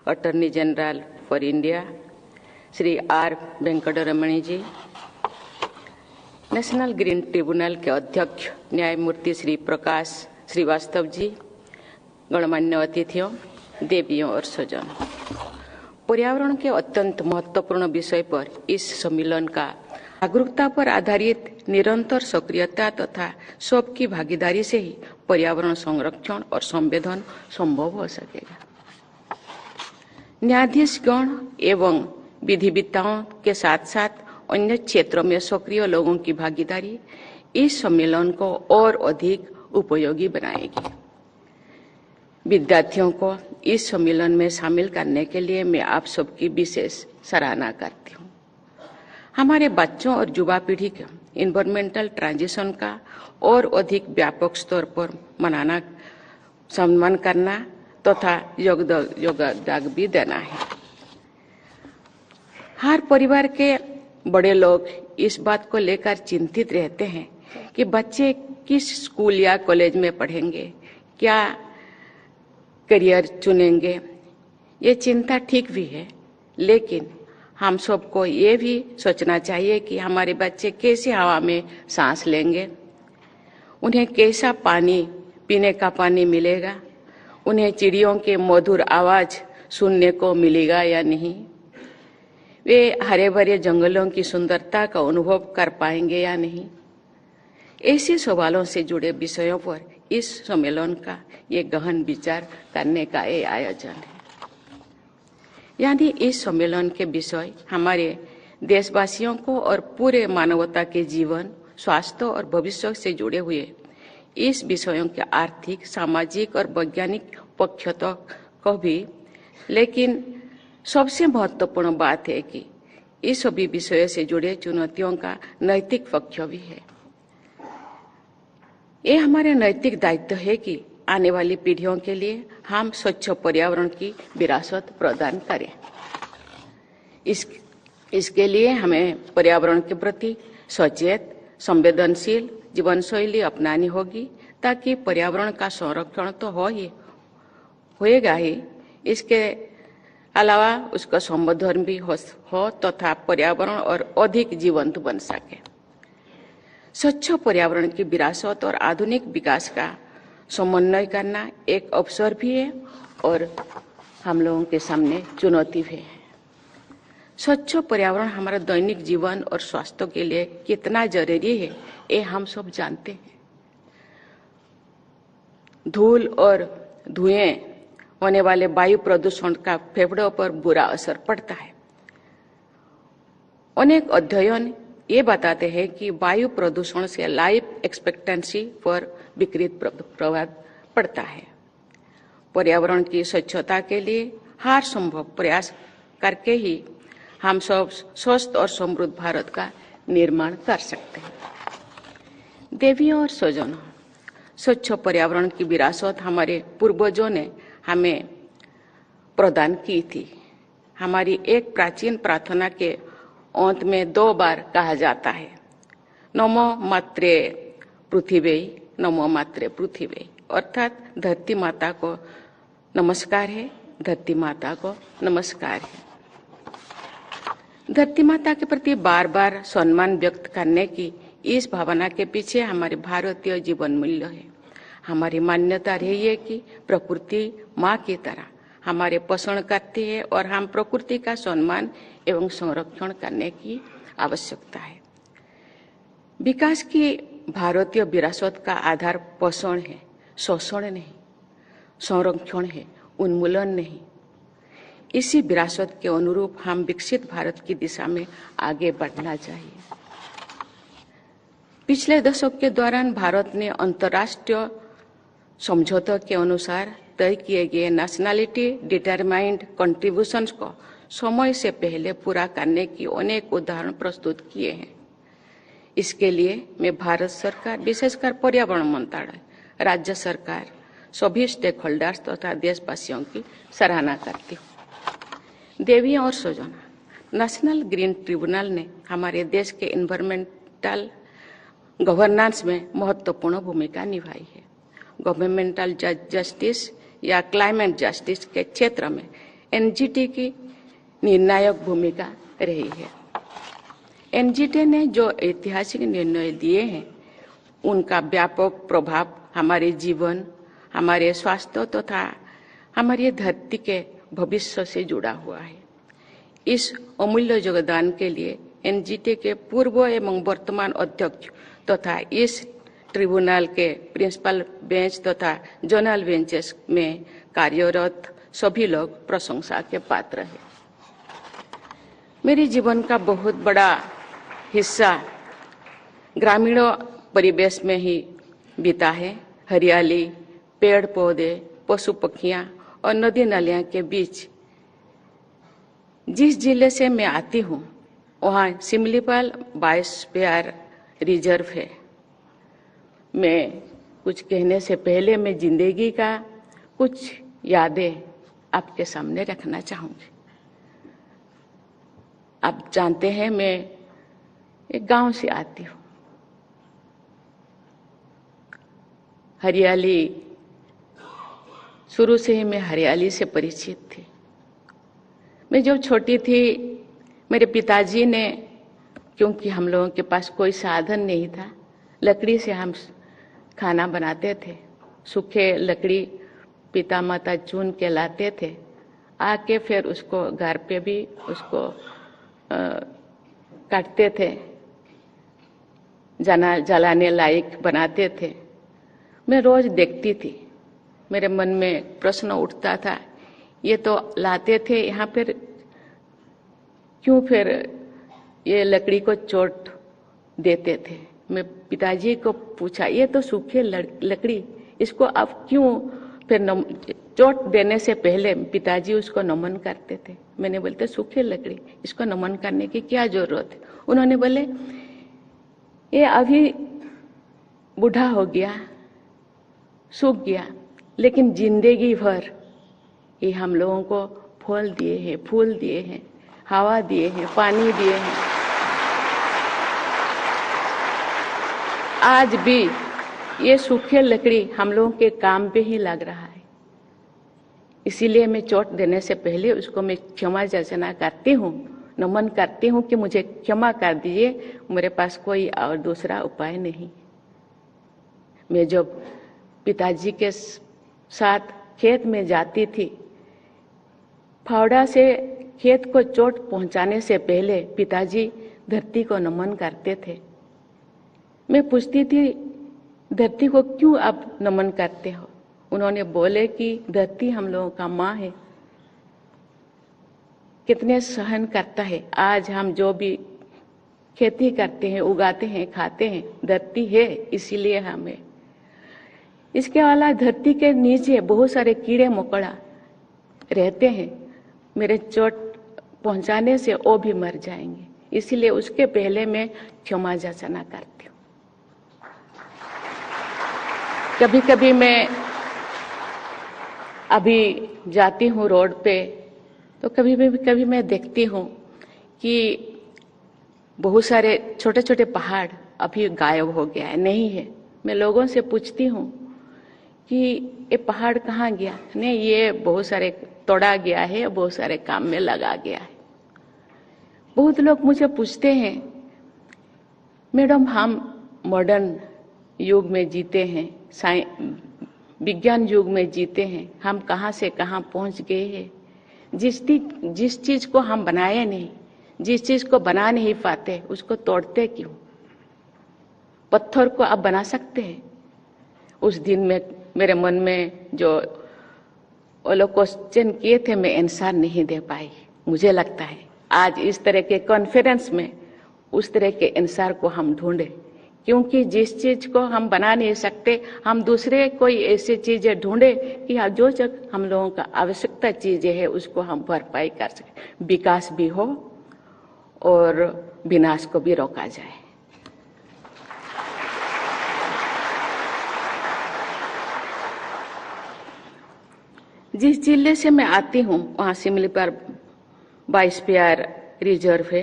Attorney general for India Shri R Venkataramani ji, national green tribunal के अध्यक्ष न्यायमूर्ति श्री प्रकाश श्रीवास्तव जी, गणमान्य अतिथियों, देवियों और स्वजनों, पर्यावरण के अत्यंत महत्वपूर्ण विषय पर इस सम्मेलन का जागरूकता पर आधारित निरंतर सक्रियता तथा सबकी भागीदारी से ही पर्यावरण संरक्षण और संवर्धन संभव हो सकेगा। न्यायाधीशगण एवं विधिवेत्ताओं के साथ साथ अन्य क्षेत्रों में सक्रिय लोगों की भागीदारी इस सम्मेलन को और अधिक उपयोगी बनाएगी। विद्यार्थियों को इस सम्मेलन में शामिल करने के लिए मैं आप सबकी विशेष सराहना करती हूँ। हमारे बच्चों और युवा पीढ़ी के इन्वायरमेंटल ट्रांजिशन का और अधिक व्यापक स्तर पर मनाना, सम्मान करना तथा योगदान भी देना है। हर परिवार के बड़े लोग इस बात को लेकर चिंतित रहते हैं कि बच्चे किस स्कूल या कॉलेज में पढ़ेंगे, क्या करियर चुनेंगे। ये चिंता ठीक भी है, लेकिन हम सबको ये भी सोचना चाहिए कि हमारे बच्चे कैसे हवा में सांस लेंगे, उन्हें कैसा पानी, पीने का पानी मिलेगा, उन्हें चिड़ियों के मधुर आवाज सुनने को मिलेगा या नहीं, वे हरे भरे जंगलों की सुंदरता का अनुभव कर पाएंगे या नहीं। ऐसे सवालों से जुड़े विषयों पर इस सम्मेलन का ये गहन विचार करने का ये आयोजन है। यानी इस सम्मेलन के विषय हमारे देशवासियों को और पूरे मानवता के जीवन, स्वास्थ्य और भविष्य से जुड़े हुए इस विषयों के आर्थिक, सामाजिक और वैज्ञानिक पक्षों को भी, लेकिन सबसे महत्वपूर्ण बात है कि इस सभी विषयों से जुड़े चुनौतियों का नैतिक पक्ष भी है। ये हमारे नैतिक दायित्व है कि आने वाली पीढ़ियों के लिए हम स्वच्छ पर्यावरण की विरासत प्रदान करें। इसके लिए हमें पर्यावरण के प्रति सचेत, संवेदनशील जीवन शैली अपनानी होगी, ताकि पर्यावरण का संरक्षण तो होएगा ही, इसके अलावा उसका संवर्धन भी हो तथा पर्यावरण और अधिक जीवंत बन सके। स्वच्छ पर्यावरण की विरासत और आधुनिक विकास का समन्वय करना एक अवसर भी है और हम लोगों के सामने चुनौती भी है। स्वच्छ पर्यावरण हमारा दैनिक जीवन और स्वास्थ्य के लिए कितना जरूरी है, ये हम सब जानते हैं। धूल और धुएं होने वाले वायु प्रदूषण का फेफड़ों पर बुरा असर पड़ता है। अनेक अध्ययन ये बताते हैं कि वायु प्रदूषण से लाइफ एक्सपेक्टेंसी पर विपरीत प्रभाव पड़ता है। पर्यावरण की स्वच्छता के लिए हर संभव प्रयास करके ही हम सब स्वस्थ और समृद्ध भारत का निर्माण कर सकते हैं। देवियों और स्वजनों, स्वच्छ पर्यावरण की विरासत हमारे पूर्वजों ने हमें प्रदान की थी। हमारी एक प्राचीन प्रार्थना के अंत में 2 बार कहा जाता है, नमो मात्रे पृथ्वी, नमो मात्रे पृथ्वी, अर्थात धरती माता को नमस्कार है, धरती माता को नमस्कार है। धरती माता के प्रति बार बार सम्मान व्यक्त करने की इस भावना के पीछे हमारे भारतीय जीवन मूल्य है। हमारी मान्यता रही है कि प्रकृति माँ की तरह हमारे पोषण करती है और हम प्रकृति का सम्मान एवं संरक्षण करने की आवश्यकता है। विकास की भारतीय विरासत का आधार पोषण है, शोषण नहीं, संरक्षण है, उन्मूलन नहीं। इसी विरासत के अनुरूप हम विकसित भारत की दिशा में आगे बढ़ना चाहिए। पिछले दशक के दौरान भारत ने अंतर्राष्ट्रीय समझौतों के अनुसार तय किए गए नेशनलिटी डिटरमाइंड कंट्रीब्यूशंस को समय से पहले पूरा करने की अनेक उदाहरण प्रस्तुत किए हैं। इसके लिए मैं भारत सरकार, विशेषकर पर्यावरण मंत्रालय, राज्य सरकार, सभी स्टेक होल्डर्स तथा देशवासियों की सराहना करती हूँ। देवियों और स्वजनों, नेशनल ग्रीन ट्रिब्यूनल ने हमारे देश के एनवायरमेंटल गवर्नेंस में महत्वपूर्ण भूमिका निभाई है। गवर्नमेंटल जस्टिस या क्लाइमेट जस्टिस के क्षेत्र में एनजीटी की निर्णायक भूमिका रही है। एनजीटी ने जो ऐतिहासिक निर्णय लिए हैं, उनका व्यापक प्रभाव हमारे जीवन, हमारे स्वास्थ्य तथा हमारी धरती के भविष्य से जुड़ा हुआ है। इस अमूल्य योगदान के लिए एनजीटी के पूर्व एवं वर्तमान अध्यक्ष तथा इस ट्रिब्यूनल के प्रिंसिपल बेंच तथा जोनल बेंचेस में कार्यरत सभी लोग प्रशंसा के पात्र हैं। मेरे जीवन का बहुत बड़ा हिस्सा ग्रामीण परिवेश में ही बीता है। हरियाली, पेड़ पौधे, पशु पक्षियां और नदी नालियां के बीच जिस जिले से मैं आती हूँ, वहाँ सिमलीपाल बायोस्फीयर रिजर्व है। मैं कुछ कहने से पहले मैं जिंदगी का कुछ यादें आपके सामने रखना चाहूंगी। आप जानते हैं मैं एक गांव से आती हूँ। हरियाली, शुरू से ही मैं हरियाली से परिचित थी। मैं जब छोटी थी, मेरे पिताजी ने, क्योंकि हम लोगों के पास कोई साधन नहीं था, लकड़ी से हम खाना बनाते थे। सूखे लकड़ी पिता माता चुन के लाते थे, आके फिर उसको घर पे भी उसको काटते थे, जलाने लायक बनाते थे। मैं रोज देखती थी। मेरे मन में प्रश्न उठता था, ये तो लाते थे यहाँ पर, क्यों फिर ये लकड़ी को चोट देते थे। मैं पिताजी को पूछा, ये तो सूखे लकड़ी, इसको आप क्यों फिर चोट देने से पहले पिताजी उसको नमन करते थे। मैंने बोलते सूखे लकड़ी, इसको नमन करने की क्या जरूरत है। उन्होंने बोले ये अभी बूढ़ा हो गया, सूख गया, लेकिन जिंदगी भर ये हम लोगों को फल दिए हैं, फूल दिए हैं, हवा दिए हैं, पानी दिए हैं। आज भी ये सूखे लकड़ी हम लोगों के काम पे ही लग रहा है। इसीलिए मैं चोट देने से पहले उसको मैं क्षमा याचना करती हूँ, नमन करती हूँ कि मुझे क्षमा कर दीजिए, मेरे पास कोई और दूसरा उपाय नहीं। मैं जब पिताजी के साथ खेत में जाती थी, फावड़ा से खेत को चोट पहुंचाने से पहले पिताजी धरती को नमन करते थे। मैं पूछती थी, धरती को क्यों आप नमन करते हो। उन्होंने बोले कि धरती हम लोगों का माँ है, कितने सहन करता है। आज हम जो भी खेती करते हैं, उगाते हैं, खाते हैं, धरती है इसीलिए हमें। इसके अलावा धरती के नीचे बहुत सारे कीड़े मकोड़ा रहते हैं, मेरे चोट पहुंचाने से वो भी मर जाएंगे, इसीलिए उसके पहले मैं क्षमा याचना करती हूँ। कभी कभी मैं अभी जाती हूँ रोड पे, तो कभी मैं देखती हूँ कि बहुत सारे छोटे छोटे पहाड़ अभी गायब हो गया है, नहीं है। मैं लोगों से पूछती हूँ कि ये पहाड़ कहाँ गया। नहीं, ये बहुत सारे तोड़ा गया है, बहुत सारे काम में लगा गया है। बहुत लोग मुझे पूछते हैं, मैडम हम मॉडर्न युग में जीते हैं, विज्ञान युग में जीते हैं, हम कहाँ से कहाँ पहुँच गए हैं। जिस चीज को हम बनाए नहीं, जिस चीज को बना नहीं पाते, उसको तोड़ते क्यों। पत्थर को आप बना सकते हैं। उस दिन में मेरे मन में जो वो लोग क्वेश्चन किए थे, मैं आंसर नहीं दे पाई। मुझे लगता है आज इस तरह के कॉन्फ्रेंस में उस तरह के आंसर को हम ढूंढे, क्योंकि जिस चीज को हम बना नहीं सकते, हम दूसरे कोई ऐसी चीजें ढूंढे कि जो जब हम लोगों का आवश्यकता चीजें है उसको हम भरपाई कर सके, विकास भी हो और विनाश को भी रोका जाए। जिस जिले से मैं आती हूँ वहाँ सिमलीपाल बायोस्फीयर रिजर्व है।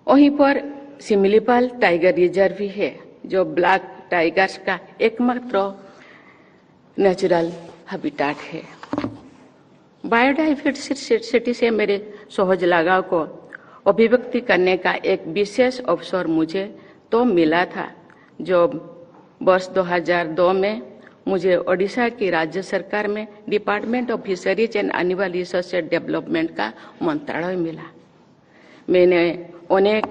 वहीं पर सिमलीपाल टाइगर रिजर्व भी है, जो ब्लैक टाइगर्स का एकमात्र नेचुरल हैबिटेट है। बायोडाइवर्सिटी से मेरे सहज लगाव को अभिव्यक्ति करने का एक विशेष अवसर मुझे तो मिला था, जो वर्ष 2002 में मुझे ओडिशा की राज्य सरकार में department of fisheries and animal research and development का मंत्रालय मिला। मैंने अनेक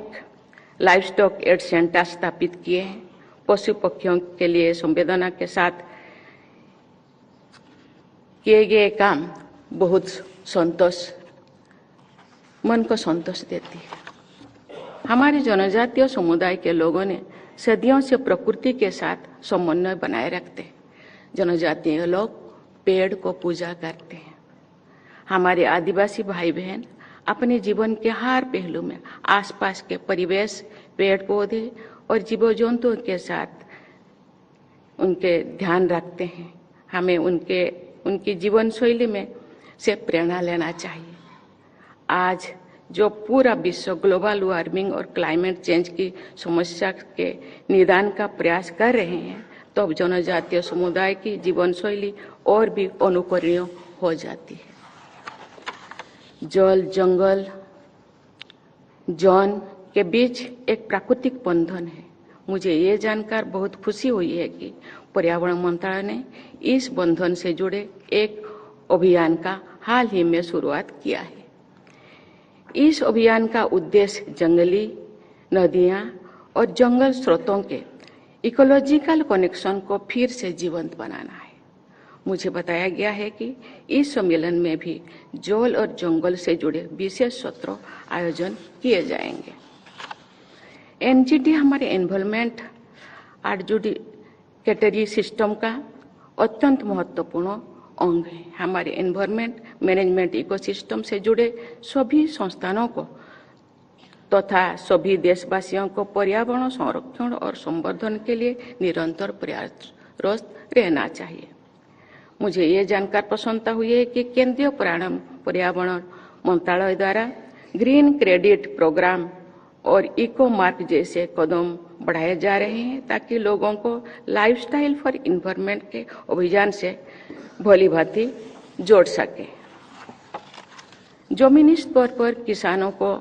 लाइव स्टॉक एड सेंटर स्थापित किए हैं। पशु पक्षियों के लिए संवेदना के साथ किए गए काम बहुत मन को संतोष देती है। हमारे जनजातीय समुदाय के लोगों ने सदियों से प्रकृति के साथ समन्वय बनाए रखते हैं। जनजातीय लोग पेड़ को पूजा करते हैं। हमारे आदिवासी भाई बहन अपने जीवन के हर पहलू में आसपास के परिवेश, पेड़ पौधे और जीव जंतुओं के साथ उनके ध्यान रखते हैं। हमें उनकी जीवन शैली में से प्रेरणा लेना चाहिए। आज जो पूरा विश्व ग्लोबल वार्मिंग और क्लाइमेट चेंज की समस्या के निदान का प्रयास कर रहे हैं, तो अब जनजातीय समुदाय की जीवन शैली और भी अनुकरणीय हो जाती है। जल, जंगल, जौन के बीच एक प्राकृतिक बंधन है। मुझे ये जानकर बहुत खुशी हुई है कि पर्यावरण मंत्रालय ने इस बंधन से जुड़े एक अभियान का हाल ही में शुरुआत किया है। इस अभियान का उद्देश्य जंगली, नदियां और जंगल स्रोतों के इकोलॉजिकल कनेक्शन को फिर से जीवंत बनाना है। मुझे बताया गया है कि इस सम्मेलन में भी जल और जंगल से जुड़े विशेष सत्र आयोजन किए जाएंगे। एनजीटी हमारे एनवायरमेंट एडजुडिकेटरी सिस्टम का अत्यंत महत्वपूर्ण अंग है। हमारे एनवायरमेंट मैनेजमेंट इकोसिस्टम से जुड़े सभी संस्थानों को तथा सभी देशवासियों को पर्यावरण संरक्षण और संवर्धन के लिए निरंतर प्रयासरत रहना चाहिए। मुझे ये जानकर प्रसन्नता हुई है कि केंद्रीय पर्यावरण मंत्रालय द्वारा ग्रीन क्रेडिट प्रोग्राम और इको मार्क जैसे कदम बढ़ाए जा रहे हैं, ताकि लोगों को लाइफस्टाइल फॉर इन्वायरमेंट के अभियान से भली भांति जोड़ सके। जमीनी स्तर पर किसानों को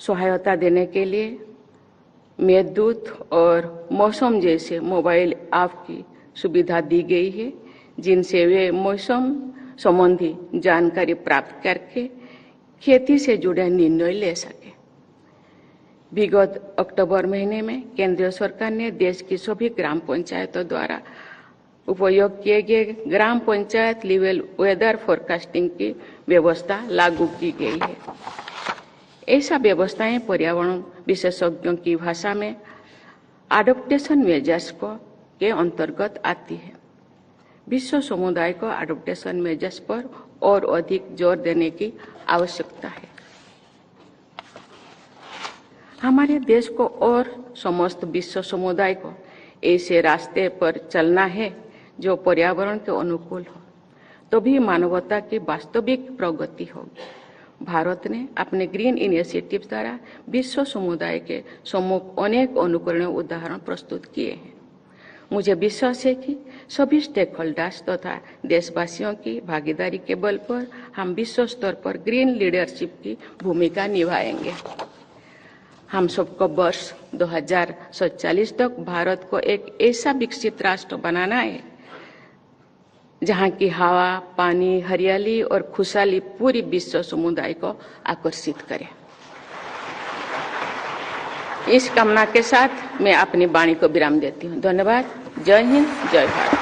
सहायता देने के लिए मेघदूत और मौसम जैसे मोबाइल ऐप की सुविधा दी गई है, जिनसे वे मौसम संबंधी जानकारी प्राप्त करके खेती से जुड़े निर्णय ले सके। विगत अक्टूबर महीने में केंद्र सरकार ने देश की सभी ग्राम पंचायतों द्वारा उपयोग किए गए ग्राम पंचायत लेवल वेदर फोरकास्टिंग की व्यवस्था लागू की गई है। ऐसा व्यवस्थाएं पर्यावरण विशेषज्ञों की भाषा में एडॉप्टेशन मेजर्स के अंतर्गत आती है। विश्व समुदाय को एडॉप्टेशन मेजर्स पर और अधिक जोर देने की आवश्यकता है। हमारे देश को और समस्त विश्व समुदाय को ऐसे रास्ते पर चलना है जो पर्यावरण के अनुकूल हो, तभी मानवता की वास्तविक प्रगति होगी। भारत ने अपने ग्रीन इनिशिएटिव द्वारा विश्व समुदाय के सम्मुख अनेक अनुकरणीय उदाहरण प्रस्तुत किए हैं। मुझे विश्वास है कि सभी स्टेक होल्डर्स तथा देशवासियों की भागीदारी के बल पर हम विश्व स्तर पर ग्रीन लीडरशिप की भूमिका निभाएंगे। हम सबको वर्ष 2047 तक भारत को एक ऐसा विकसित राष्ट्र बनाना है जहां की हवा, पानी, हरियाली और खुशहाली पूरी विश्व समुदाय को आकर्षित करे। इस कामना के साथ मैं अपनी वाणी को विराम देती हूँ। धन्यवाद। जय हिंद, जय भारत।